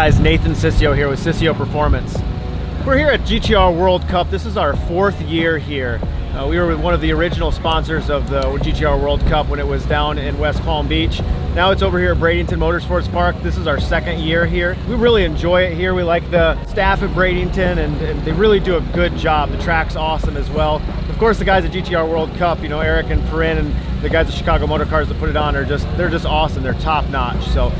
guys, Nathan Cicio here with Cicio Performance. We're here at GTR World Cup. This is our 4th year here. We were with one of the original sponsors of the GTR World Cup when it was down in West Palm Beach. Now it's over here at Bradenton Motorsports Park. This is our 2nd year here. We really enjoy it here. We like the staff at Bradenton, and they really do a good job. The track's awesome as well. Of course, the guys at GTR World Cup, you know, Eric and Perrin and the guys at Chicago Motor Cars that put it on they're just awesome. They're top notch. So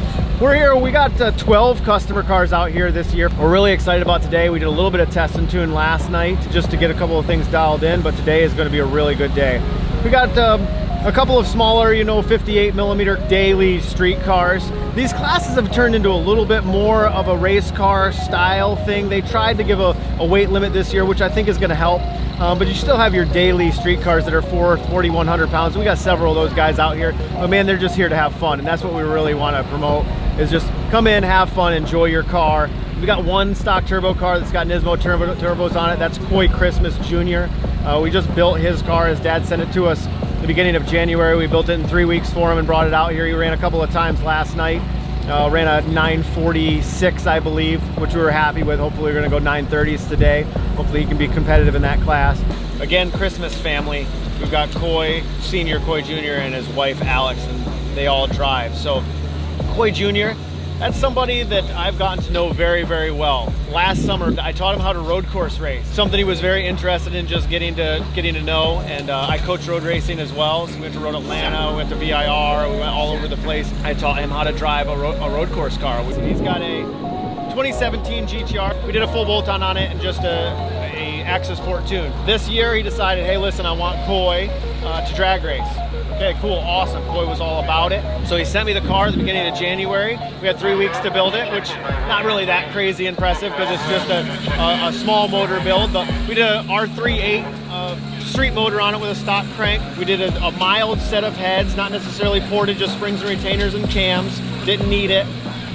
we're here. We got 12 customer cars out here this year. We're really excited about today. We did a little bit of test and tune last night just to get a couple of things dialed in, but today is going to be a really good day. We got a couple of smaller, you know, 58mm daily street cars. These classes have turned into a little bit more of a race car style thing. They tried to give a weight limit this year, which I think is going to help. But you still have your daily street cars that are 4,100 pounds. We got several of those guys out here, but man, they're just here to have fun, and that's what we really want to promote, is just come in, have fun, enjoy your car. We got one stock turbo car that's got Nismo turbos on it. That's Coy Christmas Jr. We just built his car. His dad sent it to us the beginning of January. We built it in 3 weeks for him and brought it out here. He ran a couple of times last night. Ran a 946, I believe, which we were happy with. Hopefully we're gonna go 930s today. Hopefully he can be competitive in that class. Again, Christmas family. We've got Coy, Senior Coy Jr. and his wife Alex, and they all drive. So Coy Jr., that's somebody that I've gotten to know very, very well. Last summer, I taught him how to road course race, something he was very interested in, just getting to know. And I coach road racing as well. So we went to Road Atlanta, we went to VIR, we went all over the place. I taught him how to drive a road course car. He's got a 2017 GTR. We did a full bolt-on on it and just a Axis Sport tune. This year he decided, hey, listen, I want Coy to drag race. Okay, cool, awesome. Coy was all about it. So he sent me the car at the beginning of January. We had 3 weeks to build it, which not really that crazy impressive because it's just a small motor build. But we did a R38 street motor on it with a stock crank. We did a mild set of heads, not necessarily ported, just springs and retainers and cams. Didn't need it.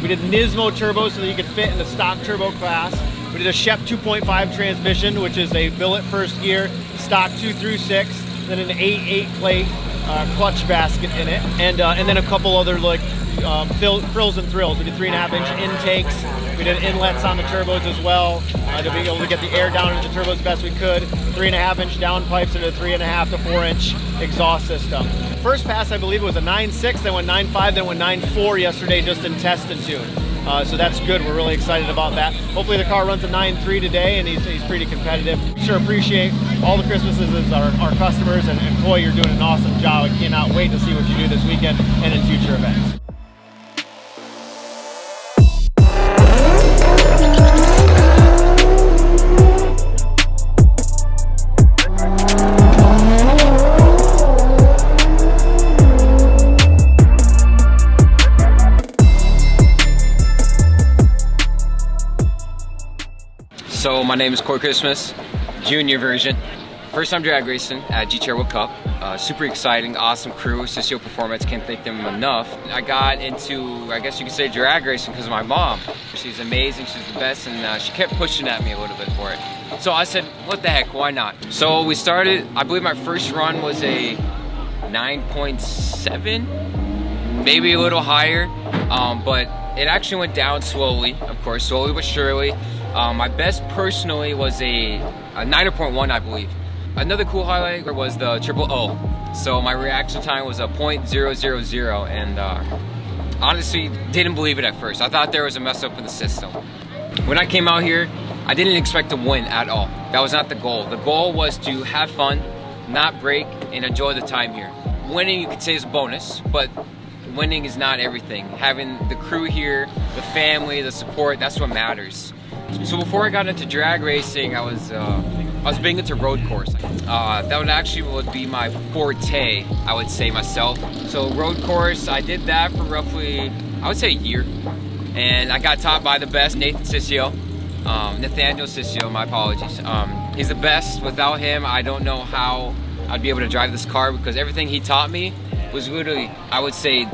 We did Nismo turbo so that you could fit in the stock turbo class. We did a Shep 2.5 transmission, which is a billet first gear, stock 2 through 6, then an 8/8 plate clutch basket in it, and then a couple other like frills and thrills. We did 3.5-inch intakes. We did inlets on the turbos as well to be able to get the air down into the turbos as best we could. 3.5-inch downpipes and a 3.5 to 4-inch exhaust system. First pass, I believe it was a 9.6, then went 9.5, then went 9.4 yesterday just in test and tune. So that's good. We're really excited about that. Hopefully the car runs a 9.3 today, and he's pretty competitive. Sure appreciate all the Christmases as our customers, and Coy, you're doing an awesome job. I cannot wait to see what you do this weekend and in future events. So my name is Coy Christmas, junior version. First time drag racing at GTR World Cup. Super exciting, awesome crew, Cicio Performance, can't thank them enough. I got into, I guess you could say, drag racing because of my mom. She's amazing, she's the best, and she kept pushing at me a little bit for it. So I said, what the heck, why not? So we started, I believe my first run was a 9.7, maybe a little higher, but it actually went down slowly, of course, slowly but surely. My best personally was a 9.1, I believe. Another cool highlight was the triple O. So my reaction time was a .000, and honestly didn't believe it at first. I thought there was a mess up in the system. When I came out here, I didn't expect to win at all. That was not the goal. The goal was to have fun, not break, and enjoy the time here. Winning, you could say, is a bonus, but winning is not everything. Having the crew here, the family, the support, that's what matters. So before I got into drag racing, I was big into road course. That would be my forte, I would say myself. So road course, I did that for roughly, I would say, a year. And I got taught by the best, Nathan Cicio. Nathaniel Cicio, my apologies. He's the best. Without him, I don't know how I'd be able to drive this car, because everything he taught me was literally, I would say,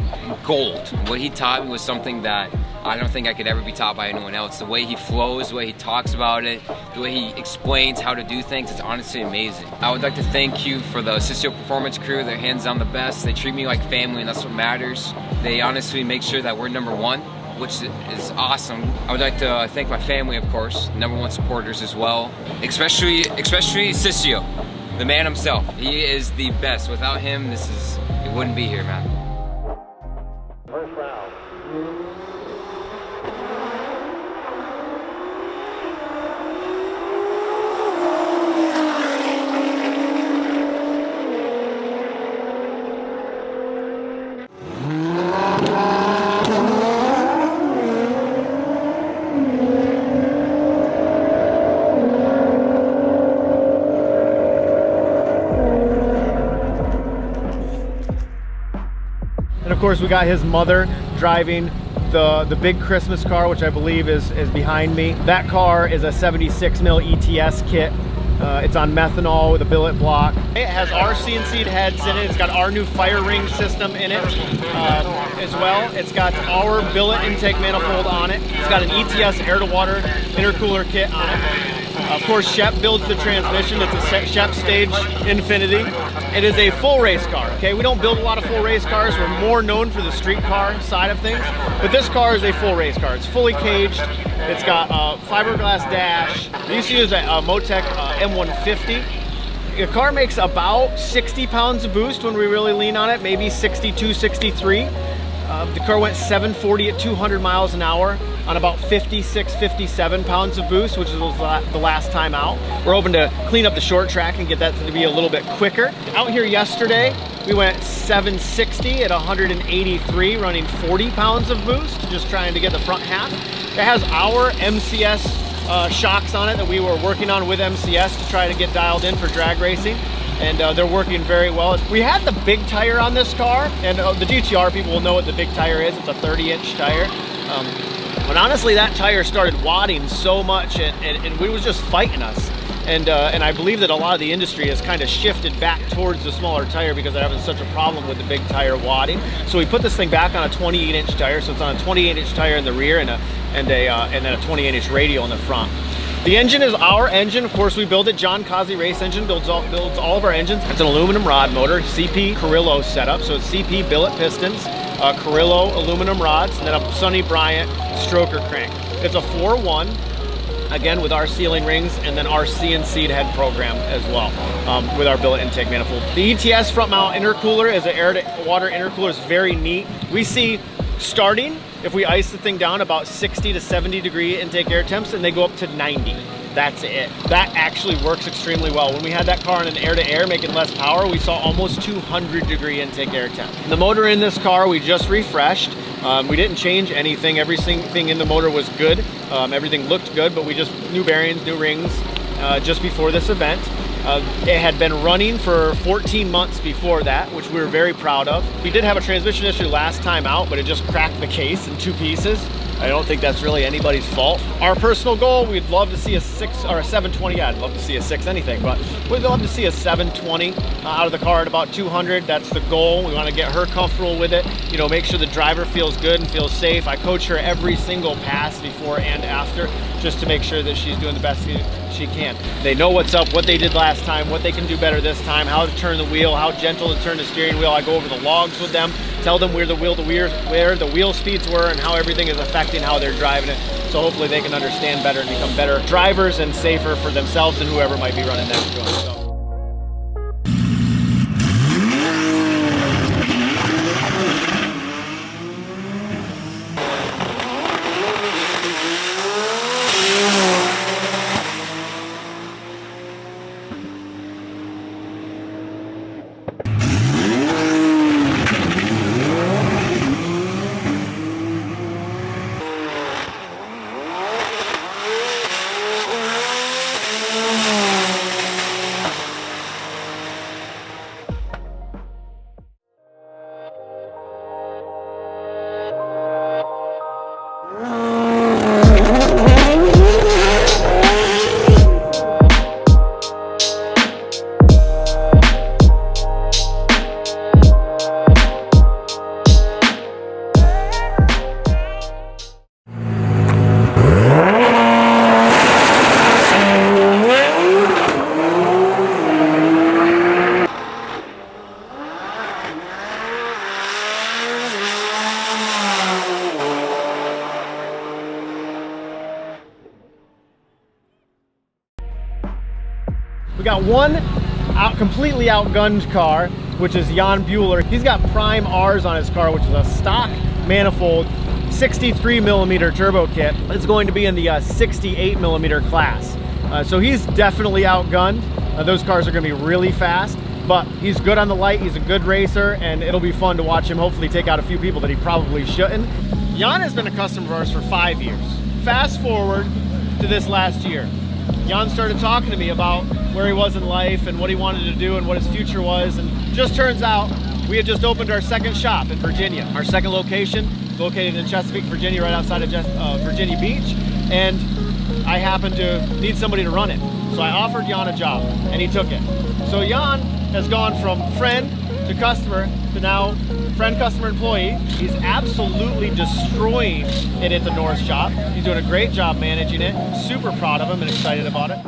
gold. What he taught me was something that I don't think I could ever be taught by anyone else. The way he flows, the way he talks about it, the way he explains how to do things, it's honestly amazing. I would like to thank you for the Cicio Performance crew. They're hands down the best. They treat me like family, and that's what matters. They honestly make sure that we're #1. which is awesome. I would like to thank my family, of course, #1 supporters as well, especially Cicio, the man himself. He is the best. Without him, it wouldn't be here, man. First round. And of course we got his mother driving the big Christmas car, which I believe is behind me. That car is a 76 mil ETS kit. It's on methanol with a billet block. It has our CNC'd heads in it. It's got our new fire ring system in it as well. It's got our billet intake manifold on it. It's got an ETS air to water intercooler kit on it. Of course, Shep builds the transmission. It's a Shep Stage Infinity. It is a full race car, okay? We don't build a lot of full race cars. We're more known for the street car side of things. But this car is a full race car. It's fully caged. It's got a fiberglass dash. We used to use a Motec M150. The car makes about 60 pounds of boost when we really lean on it, maybe 62, 63. The car went 740 at 200 miles an hour on about 56, 57 pounds of boost, which was the last time out. We're hoping to clean up the short track and get that to be a little bit quicker. Out here yesterday, we went 760 at 183, running 40 pounds of boost, just trying to get the front half. It has our MCS shocks on it that we were working on with MCS to try to get dialed in for drag racing. And they're working very well. We had the big tire on this car, and the GTR people will know what the big tire is. It's a 30-inch tire. But honestly, that tire started wadding so much, and it was just fighting us. And I believe that a lot of the industry has kind of shifted back towards the smaller tire because they're having such a problem with the big tire wadding. So we put this thing back on a 28-inch tire. So it's on a 28-inch tire in the rear and then a 28-inch radial in the front. The engine is our engine. Of course, we build it. John Kazi Race Engine builds all of our engines. It's an aluminum rod motor, CP Carrillo setup. So it's CP billet pistons, Carrillo aluminum rods, and then a Sonny Bryant stroker crank. It's a 4-1, again with our sealing rings, and then our CNC'd head program as well with our billet intake manifold. The ETS front mount intercooler is an air to water intercooler. It's very neat. We see starting, if we ice the thing down, about 60 to 70 degree intake air temps, and they go up to 90. That's it. That actually works extremely well. When we had that car in an air-to-air making less power, we saw almost 200 degree intake air temp. The motor in this car we just refreshed. We didn't change anything. Everything in the motor was good. Everything looked good, but we just new bearings, new rings just before this event. It had been running for 14 months before that, which we were very proud of. We did have a transmission issue last time out, but it just cracked the case in 2 pieces. I don't think that's really anybody's fault. Our personal goal, we'd love to see a 6 or a 720. Yeah, I'd love to see a 6 anything, but we'd love to see a 720 out of the car at about 200. That's the goal. We want to get her comfortable with it. You know, make sure the driver feels good and feels safe. I coach her every single pass before and after, just to make sure that she's doing the best she can. They know what's up, what they did last time, what they can do better this time, how to turn the wheel, how gentle to turn the steering wheel. I go over the logs with them, tell them where the wheel speeds were and how everything is affecting how they're driving it. So hopefully they can understand better and become better drivers and safer for themselves and whoever might be running next to them. So. We got one completely outgunned car, which is Jan Bueller. He's got prime R's on his car, which is a stock manifold 63 millimeter turbo kit. It's going to be in the 68 millimeter class. So he's definitely outgunned. Those cars are going to be really fast, but he's good on the light. He's a good racer, and it'll be fun to watch him hopefully take out a few people that he probably shouldn't. Jan has been a customer of ours for 5 years. Fast forward to this last year. Jan started talking to me about where he was in life and what he wanted to do and what his future was, and just turns out we had just opened our second shop in Virginia. Our second location, located in Chesapeake, Virginia, right outside of Virginia Beach, and I happened to need somebody to run it. So I offered Jan a job, and he took it. So Jan has gone from friend to customer to now friend, customer, employee. He's absolutely destroying it at the North shop. He's doing a great job managing it. Super proud of him and excited about it.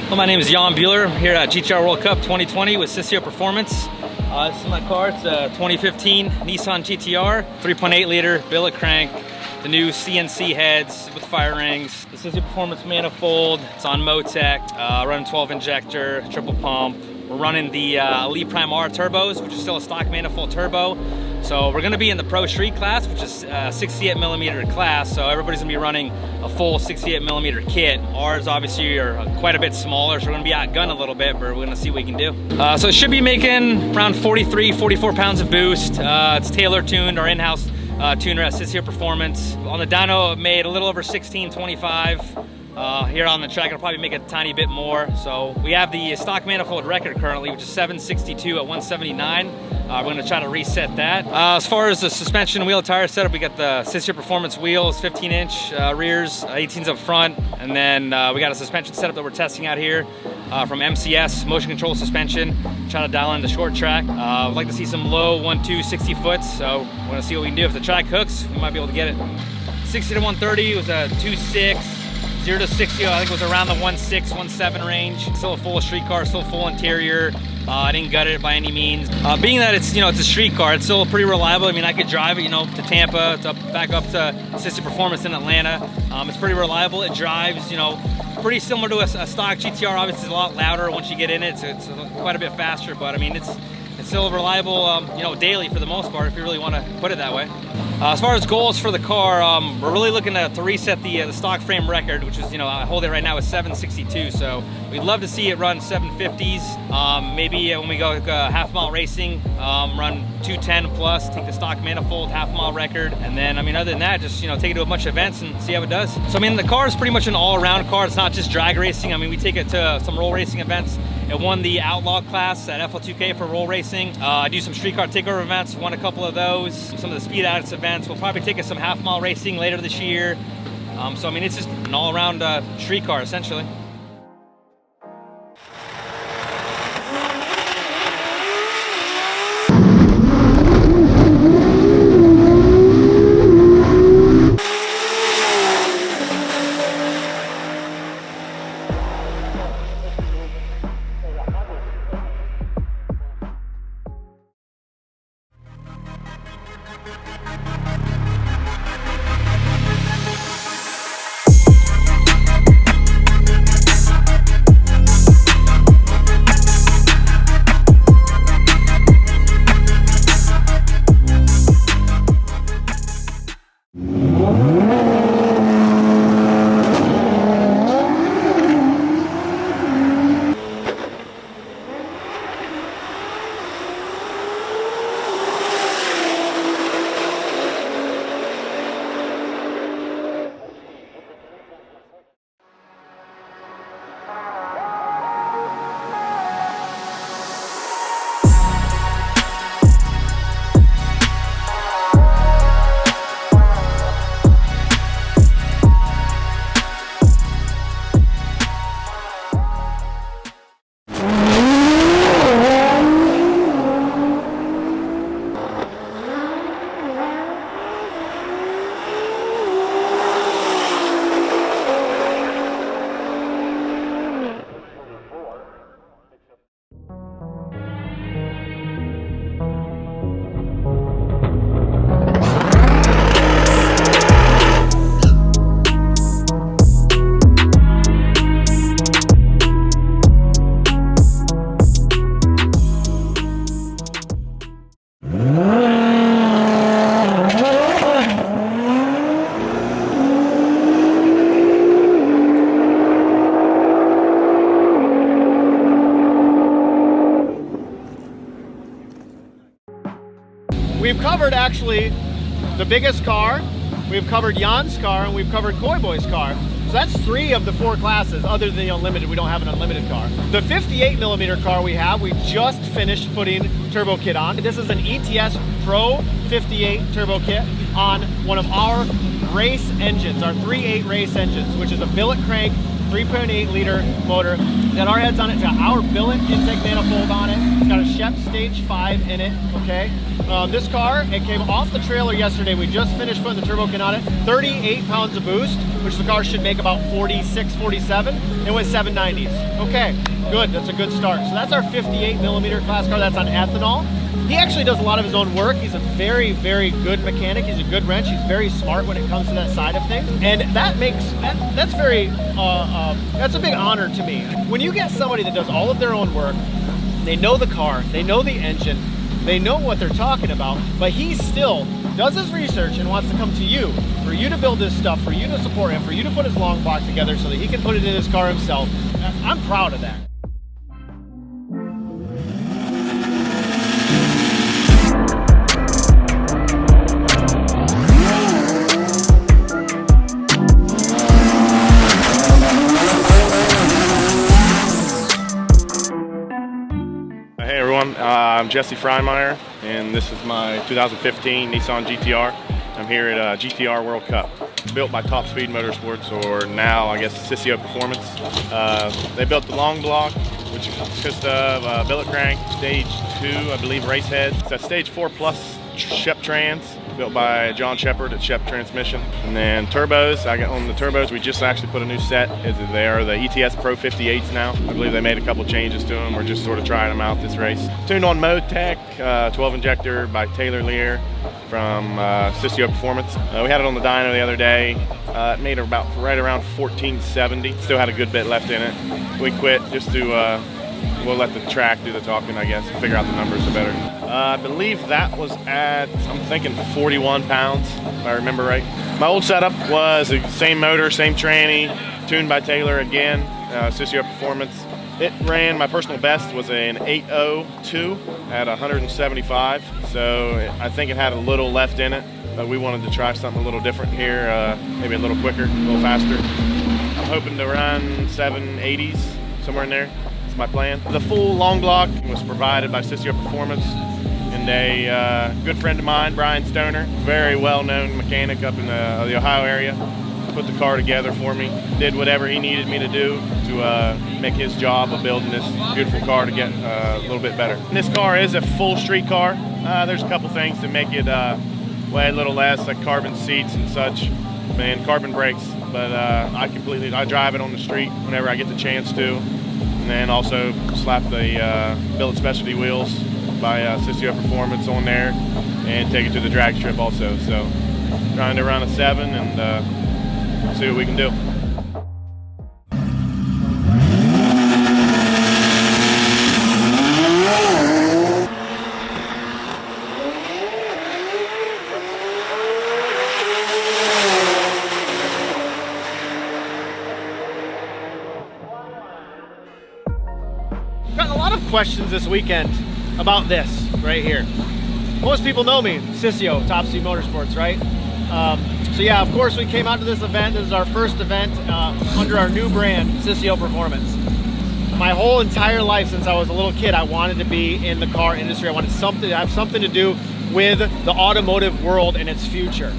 Well, my name is Jan Bueller. I'm here at GTR World Cup 2020 with Cicio Performance. This is my car. It's a 2015 Nissan GTR, 3.8 liter billet crank, the new CNC heads with fire rings, the Cicio Performance manifold. It's on Motec, running 12 injector, triple pump. We're running the Elite Prime R turbos, which is still a stock manifold turbo. So we're gonna be in the Pro Street class, which is 68 millimeter class. So everybody's gonna be running a full 68 millimeter kit. Ours obviously are quite a bit smaller, so we're gonna be outgunned a little bit, but we're gonna see what we can do. So it should be making around 43, 44 pounds of boost. It's tailor tuned, our in-house tuner at Cicio Performance. On the dyno, it made a little over 1625. Here on the track, it'll probably make a tiny bit more. So we have the stock manifold record currently, which is 762 at 179. We're gonna try to reset that. As far as the suspension wheel tire setup, we got the Cicio Performance wheels, 15-inch rears, 18s up front, and then we got a suspension setup that we're testing out here from MCS, motion control suspension. Try to dial in the short track. I'd like to see some low 1.2 60 foots, so we're gonna see what we can do. If the track hooks, we might be able to get it. 60 to 130 was a 2.6. 0 to 60, I think it was around the 1.6, 1.7 range. Still a full street car, still full interior. I didn't gut it by any means. Being that it's, it's a street car, it's still pretty reliable. I mean, I could drive it, to Tampa, back up to Cicio Performance in Atlanta. It's pretty reliable. It drives, pretty similar to a stock GTR. Obviously, it's a lot louder once you get in it. It's quite a bit faster, but I mean, it's still reliable, daily for the most part, if you really want to put it that way. As far as goals for the car, we're really looking to reset the stock frame record, which is, I hold it right now at 762. So we'd love to see it run 750s. Maybe when we go half mile racing, run 210 plus, take the stock manifold half mile record. And then, other than that, just, take it to a bunch of events and see how it does. So, the car is pretty much an all around car. It's not just drag racing. We take it to some roll racing events. It won the Outlaw class at FL2K for roll racing. I do some street car takeover events, won a couple of those. Some of the Speed Addicts events. We'll probably take us some half mile racing later this year. So it's just an all around street car essentially. covered actually the biggest car, we've covered Jan's car, and we've covered Koi Boy's car. So that's 3 of the 4 classes, other than the unlimited. We don't have an unlimited car. The 58mm car we have, we just finished putting turbo kit on. This is an ETS Pro 58 turbo kit on one of our race engines, our 3.8 race engines, which is a billet crank 3.8 liter motor. It's got our heads on it. It's got our billet intake manifold on it. It's got a Shep Stage 5 in it, okay? This car, it came off the trailer yesterday. We just finished putting the turbo kit on it. 38 pounds of boost, which the car should make about 46, 47. It went 790s. Okay, good, that's a good start. So that's our 58mm class car. That's on ethanol. He actually does a lot of his own work. He's a very, very good mechanic. He's a good wrench. He's very smart when it comes to that side of things. And that makes, that's very, that's a big honor to me. When you get somebody that does all of their own work, they know the car, they know the engine, they know what they're talking about, but he still does his research and wants to come to you, for you to build this stuff, for you to support him, for you to put his long block together so that he can put it in his car himself. I'm proud of that. I'm Jesse Freimeyer, and this is my 2015 Nissan GTR. I'm here at GTR World Cup, built by TopSpeed Motorsports, or now I guess Cicio Performance. They built the long block, which consists of billet crank, stage 2, I believe, race head. It's a stage 4 plus Shep trans, built by John Shepard at Shep Transmission. And then turbos, on the turbos, we just actually put a new set. They are the ETS Pro 58s now. I believe they made a couple changes to them. We're just sort of trying them out this race. Tuned on Motec, 12 injector by Taylor Lear from Cicio Performance. We had it on the dyno the other day. It made about right around 1470. Still had a good bit left in it. We quit just to we'll let the track do the talking, I guess, and figure out the numbers better. I believe that was at, I'm thinking 41 pounds, if I remember right. My old setup was the same motor, same tranny, tuned by Taylor again, Cicio Performance. It ran, my personal best was an 802 at 175, so I think it had a little left in it, but we wanted to try something a little different here, maybe a little quicker, a little faster. I'm hoping to run 780s, somewhere in there. That's my plan. The full long block was provided by Cicio Performance, and a good friend of mine, Brian Stoner, very well-known mechanic up in the Ohio area, put the car together for me, did whatever he needed me to do to make his job of building this beautiful car to get a little bit better. And this car is a full street car. There's a couple things to make it weigh a little less, like carbon seats and such, and carbon brakes, but I drive it on the street whenever I get the chance to. And then also slap the billet specialty wheels by Cicio Performance on there and take it to the drag strip also. So trying to run a 7 and see what we can do. Gotten a lot of questions this weekend about this right here. Most people know me, Cicio, TopSpeed Motorsports, right? So yeah, of course we came out to this event. This is our first event under our new brand, Cicio Performance. My whole entire life since I was a little kid, I wanted to be in the car industry. I wanted to have something to do with the automotive world and its future.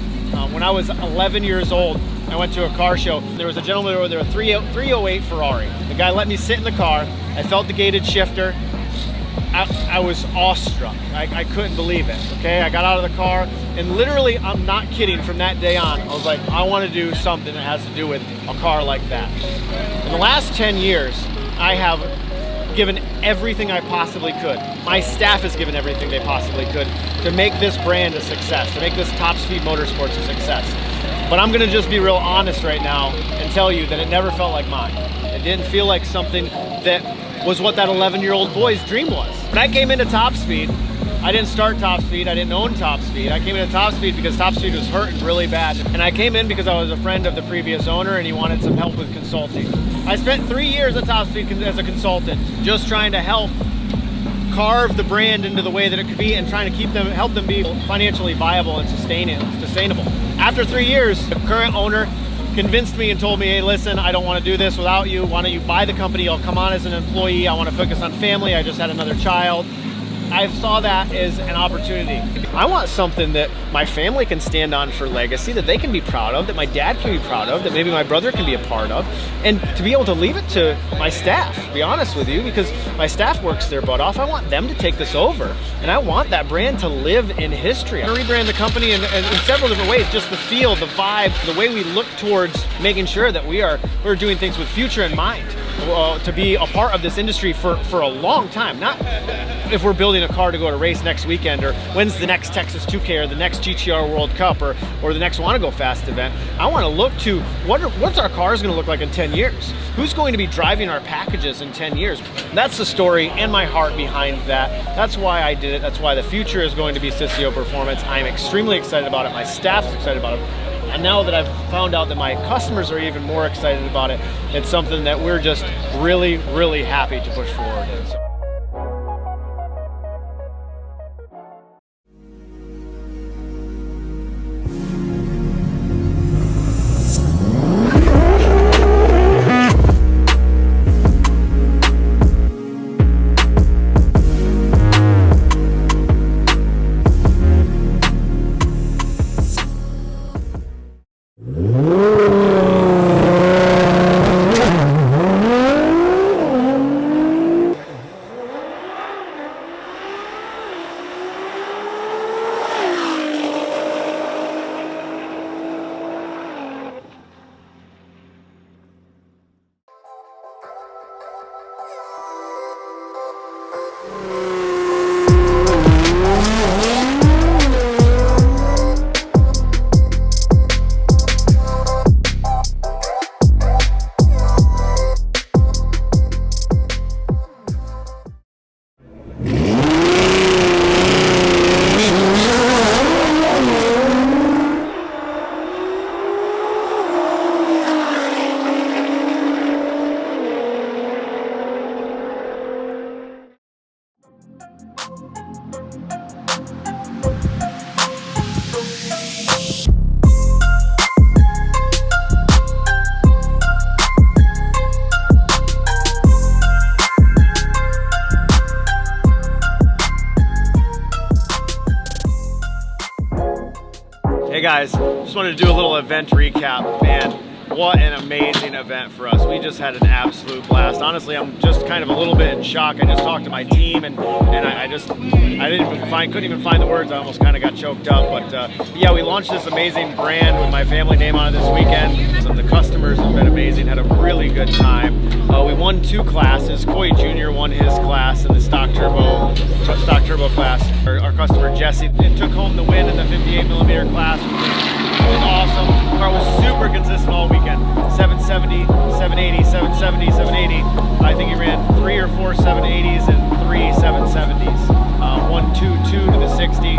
When I was 11 years old, I went to a car show. There was a gentleman over there, a 308 Ferrari. The guy let me sit in the car. I felt the gated shifter. I was awestruck. I couldn't believe it, okay? I got out of the car, and literally, I'm not kidding, from that day on, I was like, I want to do something that has to do with a car like that. In the last 10 years, I have given everything I possibly could. My staff has given everything they possibly could to make this brand a success, to make this TopSpeed Motorsports a success. But I'm gonna just be real honest right now and tell you that it never felt like mine. It didn't feel like something that was what that 11-year-old boy's dream was. When I came into TopSpeed, I didn't start TopSpeed, I didn't own TopSpeed. I came into TopSpeed because TopSpeed was hurting really bad. And I came in because I was a friend of the previous owner and he wanted some help with consulting. I spent 3 years at TopSpeed as a consultant, just trying to help carve the brand into the way that it could be and trying to help them be financially viable and sustainable. After 3 years, the current owner convinced me and told me, hey, listen, I don't want to do this without you. Why don't you buy the company? I'll come on as an employee. I want to focus on family. I just had another child. I saw that as an opportunity. I want something that my family can stand on for legacy, that they can be proud of, that my dad can be proud of, that maybe my brother can be a part of, and to be able to leave it to my staff, to be honest with you, because my staff works their butt off. I want them to take this over, and I want that brand to live in history. I'm gonna rebrand the company in several different ways, just the feel, the vibe, the way we look towards making sure that we're doing things with future in mind, to be a part of this industry for a long time, not if we're building a car to go to race next weekend, or when's the next Texas 2K or the next GTR World Cup or the next Wanna Go Fast event. I want to look to what's our cars going to look like in 10 years? Who's going to be driving our packages in 10 years? That's the story and my heart behind that. That's why I did it. That's why the future is going to be Cicio Performance. I'm extremely excited about it. My staff's excited about it. And now that I've found out that my customers are even more excited about it, it's something that we're just really, really happy to push forward in. So. Hey guys, just wanted to do a little event recap. Man, what an amazing event for us. We just had an absolute blast. Honestly, I'm just kind of a little bit in shock. I just talked to my team and I couldn't even find the words. I almost kind of got choked up. But yeah, we launched this amazing brand with my family name on it this weekend. So the customers have been amazing, had a really good time. We won 2 classes. Coy Jr. won his class in the stock turbo class. Our customer Jesse took home the win in the 58mm class, which was awesome. The car was super consistent all weekend. 770, 780, 770, 780. I think he ran 3 or 4 780s and 3 770s. 122 to the 60.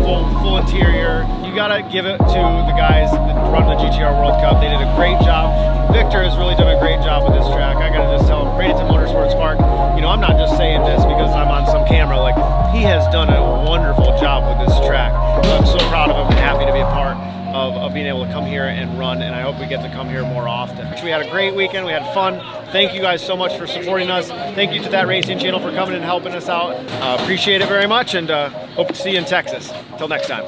Full interior. You gotta give it to the guys that run the GTR World Cup. They did a great job. Victor has really done a great job with this track. I gotta just tell him, Bradenton Motorsports Park, you know, I'm not just saying this because I'm on some camera. Like, he has done a wonderful job with this track. I'm so proud of him and happy to be a part of being able to come here and run, and I hope we get to come here more often. We had a great weekend. We had fun. Thank you guys so much for supporting us. Thank you to That Racing Channel for coming and helping us out. Appreciate it very much, and hope to see you in Texas. Until next time.